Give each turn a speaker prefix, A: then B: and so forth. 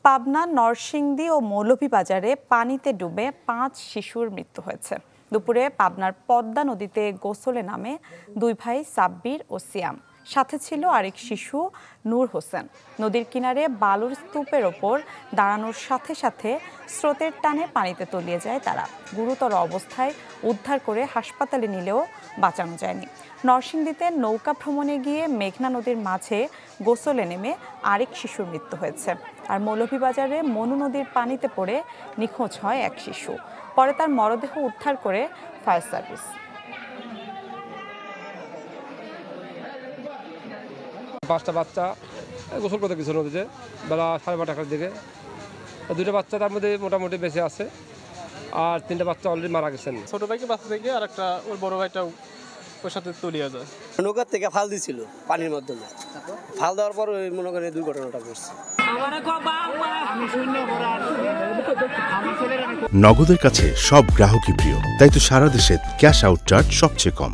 A: পাবনা, নরসিংদী ও মৌলভীবাজারে পানিতে ডুবে 5 শিশুর মৃত্যু হয়েছে। দুপুরে পাবনার পদ্মা নদীতে গোসলে নামে 2 ভাই সাব্বির ও সিয়াম। সাথে ছিল আরেক শিশু নূর হোসেন। নদীর কিনারে বালুর স্তূপের ওপর দাঁড়ানোর সাথে সাথে স্রোতের টানে পানিতে তলিয়ে যায় তারা। গুরুতর অবস্থায় উদ্ধার করে হাসপাতালে নিলেও বাঁচানো যায়নি। নরসিংদীতে নৌকা ভ্রমণে গিয়ে মেঘনা নদীর মাঝে গোসলে নেমে আরেক শিশুর মৃত্যু হয়েছে। আর মৌলভীবাজারে মনু নদীর পানিতে পড়ে নিখোঁজ হয় এক শিশু। পরে তার মরদেহ উদ্ধার করে ফায়ার সার্ভিস।
B: 5টা বাচ্চা গোসল করতে গেছিল নদীতে বেলা 12:30টার দিকে। 2টা বাচ্চা তার মধ্যে মোটামুটি বেঁচে আছে, আর 3টা বাচ্চা অলরেডি মারা গেছেন।
C: ছোট ভাইকে বাচ্চা থেকে আর একটা ওর বড় ভাইটা ওর সাথে তলিয়ে যায়।
D: নৌকার থেকে ফাল দিছিল পানির মাধ্যমে, ফাল দেওয়ার পর ওই মনে করেন দুর্ঘটনাটা ঘটছে।
E: নগদের কাছে সব গ্রাহকই প্রিয়, তাই তো সারা দেশে ক্যাশ আউট চার্জ সবচেয়ে কম।